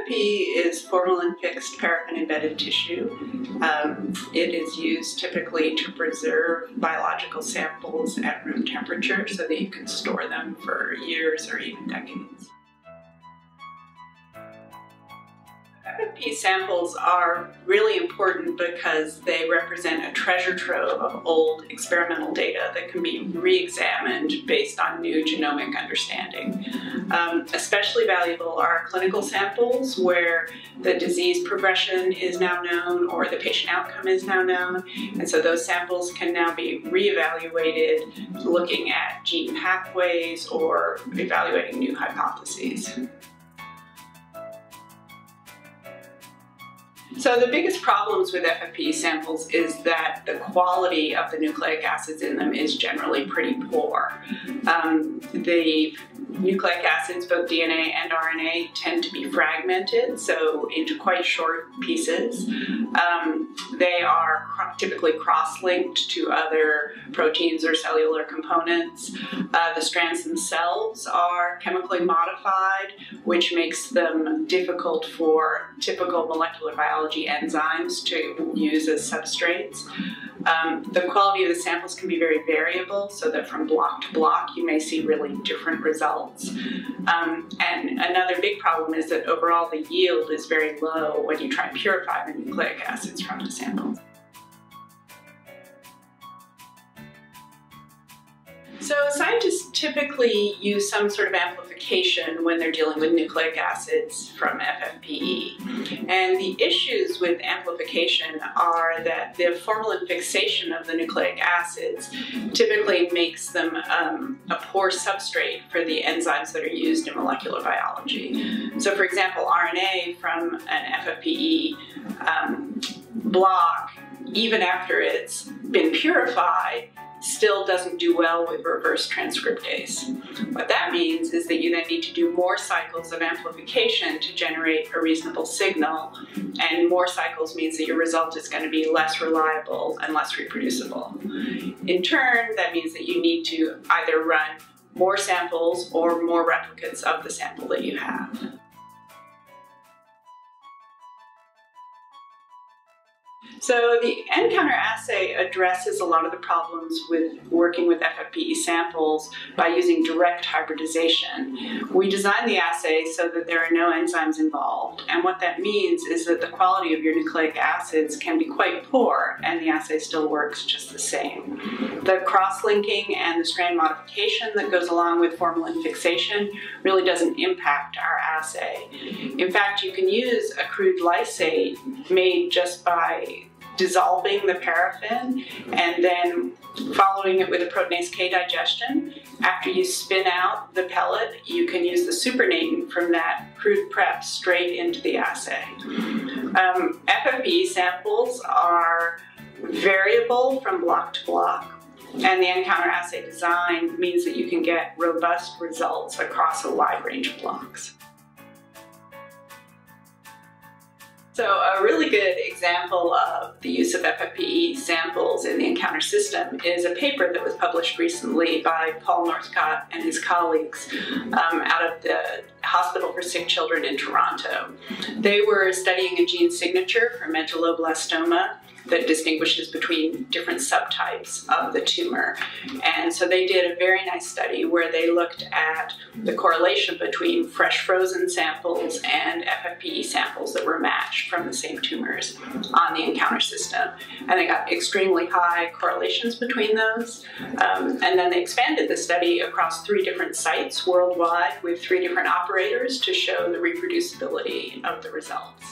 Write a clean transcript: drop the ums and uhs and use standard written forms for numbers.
FFPE is formalin-fixed paraffin-embedded tissue. It is used typically to preserve biological samples at room temperature so that you can store them for years or even decades. FFPE samples are really important because they represent a treasure trove of old experimental data that can be re-examined based on new genomic understanding. Especially valuable are clinical samples where the disease progression is now known or the patient outcome is now known, and so those samples can now be re-evaluated looking at gene pathways or evaluating new hypotheses. So the biggest problems with FFPE samples is that the quality of the nucleic acids in them is generally pretty poor. The nucleic acids, both DNA and RNA, tend to be fragmented, so into quite short pieces. They are typically cross-linked to other proteins or cellular components. The strands themselves are chemically modified, which makes them difficult for typical molecular biology enzymes to use as substrates. The quality of the samples can be very variable, so that from block to block you may see really different results. And another big problem is that overall the yield is very low when you try and purify the nucleic acids from the samples. So scientists typically use some sort of amplification when they're dealing with nucleic acids from FFPE. And the issues with amplification are that the formalin fixation of the nucleic acids typically makes them a poor substrate for the enzymes that are used in molecular biology. So for example, RNA from an FFPE block, even after it's been purified, still doesn't do well with reverse transcriptase. What that means is that you then need to do more cycles of amplification to generate a reasonable signal, and more cycles means that your result is going to be less reliable and less reproducible. In turn, that means that you need to either run more samples or more replicates of the sample that you have. So the nCounter assay addresses a lot of the problems with working with FFPE samples by using direct hybridization. We designed the assay so that there are no enzymes involved, and what that means is that the quality of your nucleic acids can be quite poor and the assay still works just the same. The cross-linking and the strand modification that goes along with formalin fixation really doesn't impact our assay. In fact, you can use a crude lysate made just by dissolving the paraffin and then following it with a proteinase K digestion. After you spin out the pellet, you can use the supernatant from that crude prep straight into the assay. FFPE samples are variable from block to block, and the nCounter assay design means that you can get robust results across a wide range of blocks. So a really good example of the use of FFPE samples in the nCounter system is a paper that was published recently by Paul Northcott and his colleagues out of the Hospital for Sick Children in Toronto. They were studying a gene signature for medulloblastoma that distinguishes between different subtypes of the tumor. And so they did a very nice study where they looked at the correlation between fresh frozen samples and FFPE samples that were matched from the same tumors on the nCounter system. And they got extremely high correlations between those. And then they expanded the study across 3 different sites worldwide with 3 different operators to show the reproducibility of the results.